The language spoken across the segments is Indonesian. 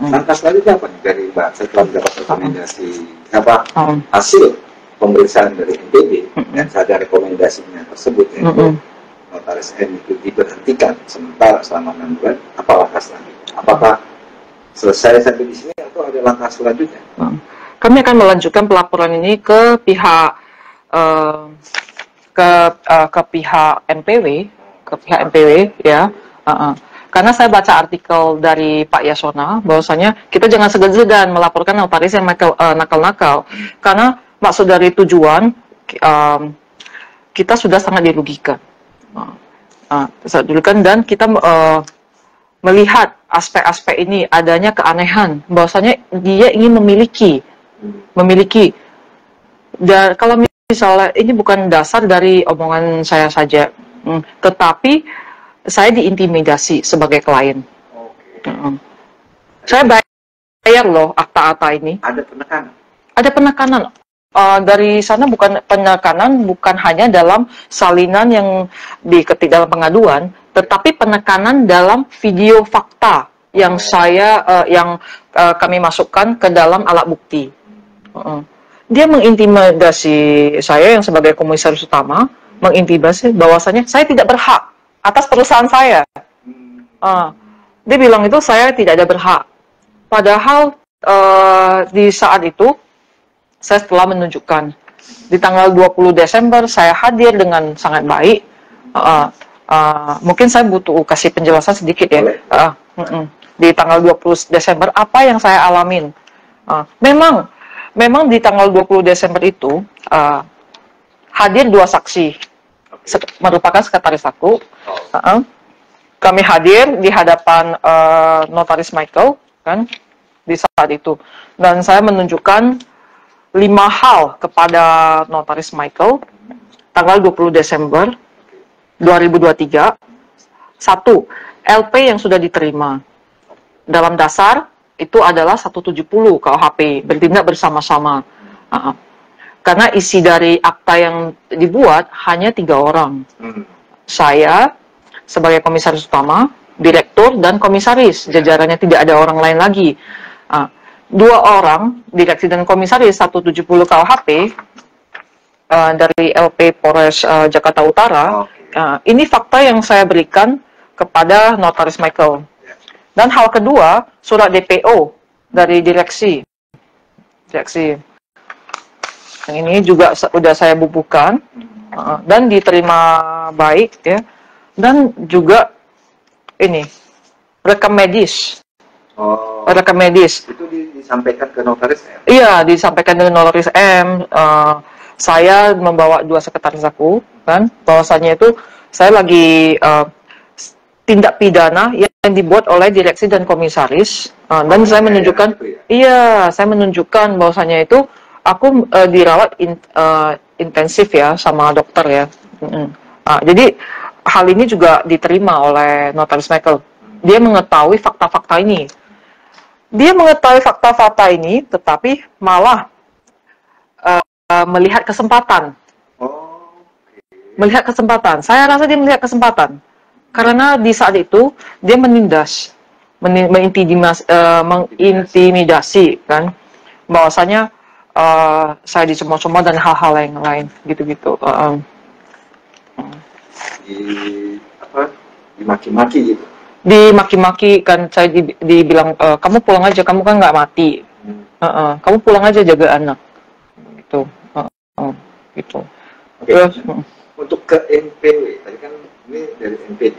Langkah selanjutnya apa nih dari Mbak setelah mendapat rekomendasi hasil pemeriksaan dari NPB dan ada rekomendasinya tersebut yaitu Notaris M itu diberhentikan sementara selama 6 bulan, apa langkah selanjutnya? Apakah selesai sampai di sini atau ada langkah selanjutnya? Kami akan melanjutkan pelaporan ini ke pihak pihak NPW ya. Karena saya baca artikel dari Pak Yasona bahwasanya kita jangan segan-segan melaporkan notaris yang nakal-nakal karena maksud dari tujuan kita sudah sangat dirugikan. Dan kita melihat aspek-aspek ini adanya keanehan bahwasanya dia ingin memiliki dan kalau misalnya ini bukan dasar dari omongan saya saja, tetapi saya diintimidasi sebagai klien. Saya bayar loh akta-akta ini. Ada penekanan? Ada penekanan. Dari sana bukan penekanan, bukan hanya dalam salinan yang diketik dalam pengaduan, tetapi penekanan dalam video fakta yang kami masukkan ke dalam alat bukti. Dia mengintimidasi saya yang sebagai komisaris utama, mengintimidasi bahwasanya saya tidak berhak atas perusahaan saya. Dia bilang itu saya tidak ada berhak. Padahal di saat itu saya telah menunjukkan di tanggal 20 Desember saya hadir dengan sangat baik. Mungkin saya butuh kasih penjelasan sedikit ya. Di tanggal 20 Desember apa yang saya alamin. Memang di tanggal 20 Desember itu hadir 2 saksi merupakan sekretaris aku. Kami hadir di hadapan Notaris Michael kan di saat itu, dan saya menunjukkan 5 hal kepada Notaris Michael tanggal 20 Desember 2023. 1. LP yang sudah diterima dalam dasar itu adalah 170 KUHP, bertindak bersama-sama. Karena isi dari akta yang dibuat hanya 3 orang. Saya sebagai komisaris utama, direktur, dan komisaris. Jajarannya tidak ada orang lain lagi. 2 orang, direksi dan komisaris, 170 KUHP dari LP Polres Jakarta Utara. Ini fakta yang saya berikan kepada Notaris Michael. Dan hal kedua, surat DPO dari direksi. Yang ini juga sudah saya bubuhkan dan diterima baik ya. Dan juga ini rekam medis. Rekam medis. Itu disampaikan ke Notaris M? Iya, disampaikan dengan Notaris M. Saya membawa 2 sekretaris aku kan, bahwasanya itu saya lagi tindak pidana yang dibuat oleh direksi dan komisaris, dan saya menunjukkan, saya menunjukkan bahwasanya itu aku dirawat intensif ya sama dokter ya. Jadi hal ini juga diterima oleh Notaris Michael. Dia mengetahui fakta-fakta ini. Tetapi malah melihat kesempatan. Melihat kesempatan. Saya rasa dia melihat kesempatan. Karena di saat itu dia menindas, mengintimidasi kan, bahwasanya saya dicemooh-cemooh dan hal-hal yang lain gitu-gitu. Dimaki-maki gitu. Dimaki-maki kan, saya dibilang kamu pulang aja, kamu kan nggak mati. Kamu pulang aja jaga anak. Gitu. Gitu. Terus untuk ke NPW, tadi kan ini dari NPD.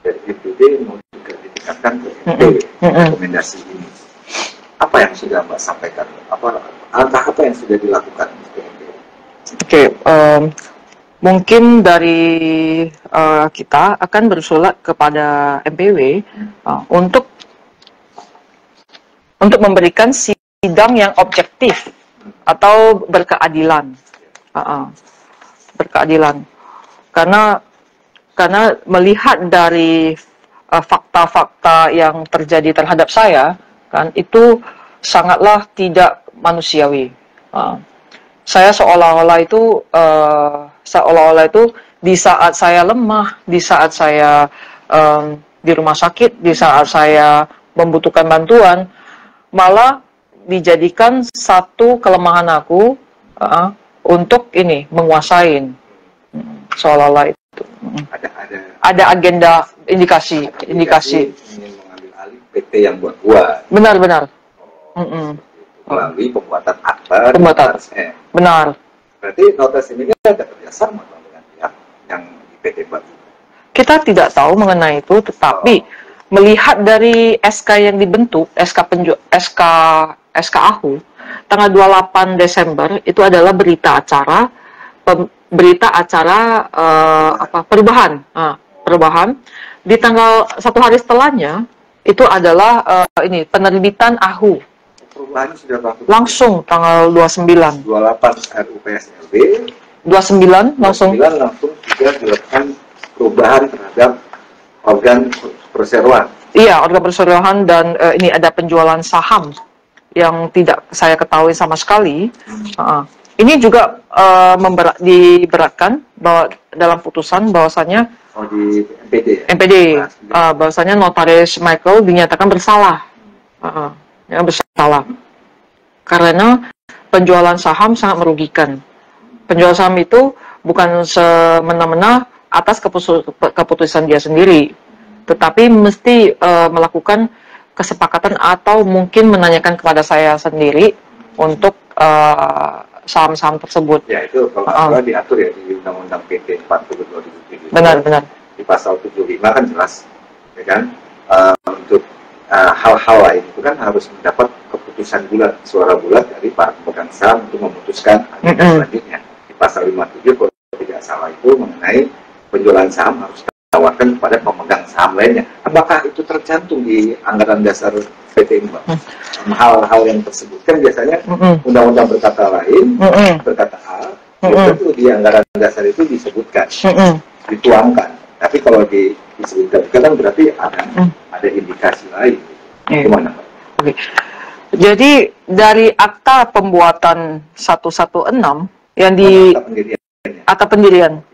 Dari NPD mau juga ditingkatkan ke NPW, rekomendasi ini. Apa yang sudah Mbak sampaikan? Langkah apa yang sudah dilakukan untuk NPW? Mungkin dari kita akan bersurat kepada NPW untuk memberikan sidang yang objektif atau berkeadilan. Berkeadilan. Karena melihat dari fakta-fakta yang terjadi terhadap saya, kan itu sangatlah tidak manusiawi. Saya seolah-olah itu di saat saya lemah, di saat saya di rumah sakit, di saat saya membutuhkan bantuan, malah dijadikan satu kelemahan aku untuk ini menguasain, seolah-olah itu. Ada agenda indikasi ingin mengambil alih PT yang buat. Benar. Melalui pembuatan akta. Benar. Berarti notas ini ada kerjasama dengan pihak yang di PT buat. Kita tidak tahu mengenai itu, tetapi melihat dari SK yang dibentuk, SK AHU, tanggal 28 Desember itu adalah berita acara perubahan. Di tanggal 1 hari setelahnya itu adalah penerbitan AHU. Perubahannya sudah langsung tanggal 29. 28 RUPSLB. 29 langsung juga dilakukan perubahan terhadap organ perseroan. Iya, organ perseroan, dan ini ada penjualan saham yang tidak saya ketahui sama sekali. Ini juga diberatkan bahwa dalam putusan bahwasanya di MPD bahwasanya notaris Michael dinyatakan bersalah. Bersalah karena penjualan saham sangat merugikan. Penjualan saham itu bukan semena-mena atas keputusan dia sendiri, tetapi mesti melakukan kesepakatan atau mungkin menanyakan kepada saya sendiri untuk saham-saham tersebut. Ya, itu kalau diatur ya di Undang-Undang PT 40/2007. Benar. Di pasal 75 kan jelas, ya kan, untuk hal-hal lain itu kan harus mendapat keputusan bulat, suara bulat dari para pemegang saham untuk memutuskan selanjutnya. Di pasal 57 kalau tidak salah itu mengenai penjualan saham harus ditawarkan kepada pemegang saham lainnya. Apakah itu tercantum di anggaran dasar PT ini, Pak? Hal-hal yang tersebut kan biasanya undang-undang berkata lain, berkata A, itu di anggaran dasar itu disebutkan, dituangkan. Tapi kalau disebutkan kan berarti ada indikasi lain. Gimana, Pak? Oke. Jadi dari akta pembuatan 116 yang di akta pendirian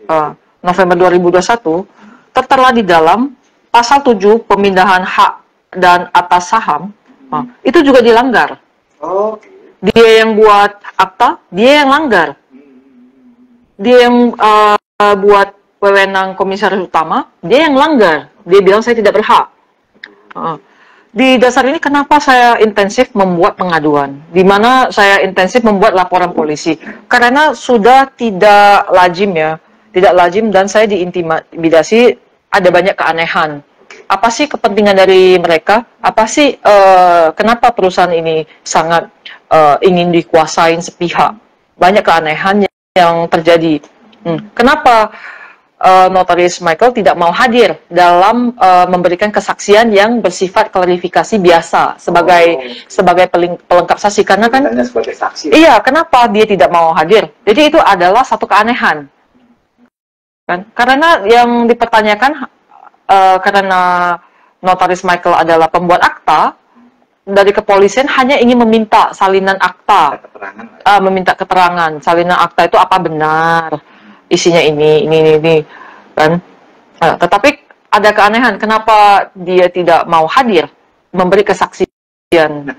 November 2021 tertera di dalam pasal 7 pemindahan hak dan atas saham, itu juga dilanggar. Dia yang buat akta, dia yang langgar. Dia yang buat wewenang komisaris utama, dia yang langgar. Dia bilang saya tidak berhak. Di dasar ini kenapa saya intensif membuat pengaduan, di mana saya intensif membuat laporan polisi, karena sudah tidak lazim dan saya diintimidasi, ada banyak keanehan. Apa sih kepentingan dari mereka? Apa sih kenapa perusahaan ini sangat ingin dikuasain sepihak? Banyak keanehan yang terjadi. Kenapa notaris Michael tidak mau hadir dalam memberikan kesaksian yang bersifat klarifikasi biasa sebagai pelengkap saksi, karena kan sebagai saksi. Iya, kenapa dia tidak mau hadir? Jadi itu adalah satu keanehan kan, karena yang dipertanyakan karena notaris Michael adalah pembuat akta, dari kepolisian hanya ingin meminta salinan akta, meminta keterangan salinan akta itu apa benar isinya ini kan. Tetapi ada keanehan, kenapa dia tidak mau hadir memberi kesaksian.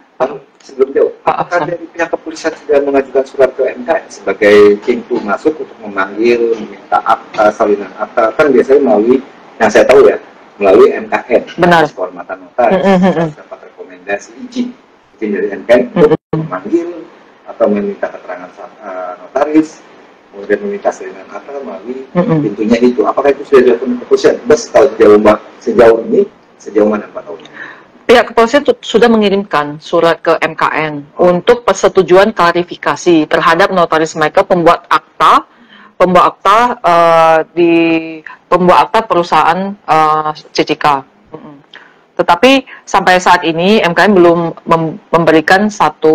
Sebelum jauh, apakah dari pihak kepolisian sudah mengajukan surat ke MK sebagai pintu masuk untuk memanggil, meminta akta, salinan akta? Kan biasanya melalui, yang saya tahu ya, melalui MKN, benar, kehormatan notaris, dapat rekomendasi izin dari MKN untuk memanggil atau meminta keterangan notaris, kemudian meminta salinan akta melalui pintunya itu. Apakah itu sudah dilakukan kepolisian? Bes, kalau sejauh ini, sejauh mana Pak tahu? Pihak kepolisian sudah mengirimkan surat ke MKN untuk persetujuan klarifikasi terhadap notaris Michael pembuat akta perusahaan CCK. Tetapi sampai saat ini MKN belum memberikan satu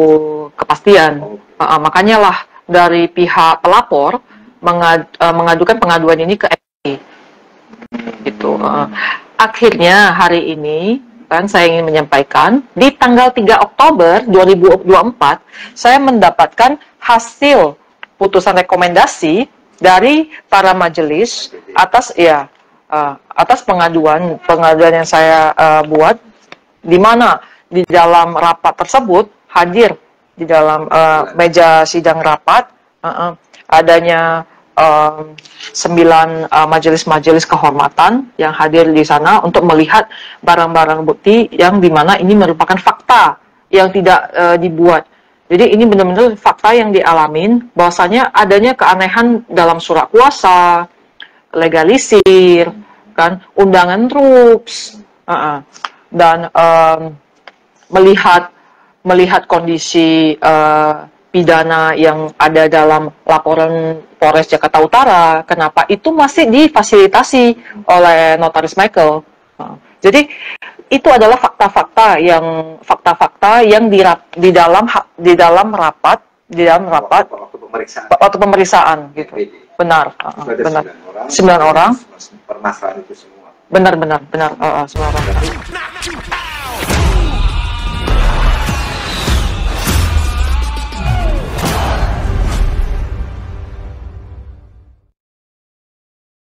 kepastian. Makanya lah dari pihak pelapor mengajukan pengaduan ini ke MKN. Gitu. Akhirnya hari ini kan saya ingin menyampaikan di tanggal 3 Oktober 2024 saya mendapatkan hasil putusan rekomendasi dari para majelis atas atas pengaduan yang saya buat, di mana di dalam rapat tersebut hadir di dalam meja sidang rapat adanya 9 majelis-majelis kehormatan yang hadir di sana untuk melihat barang-barang bukti yang dimana ini merupakan fakta yang tidak dibuat. Jadi ini benar-benar fakta yang dialamin, bahwasanya adanya keanehan dalam surat kuasa, legalisir, kan, undangan troops, dan melihat kondisi pidana yang ada dalam laporan Polres Jakarta Utara, kenapa itu masih difasilitasi oleh Notaris Michael. Jadi itu adalah fakta-fakta yang di dalam rapat waktu pemeriksaan gitu. Benar, benar. 9 orang. Permasalahan itu semua. Benar, 9 orang.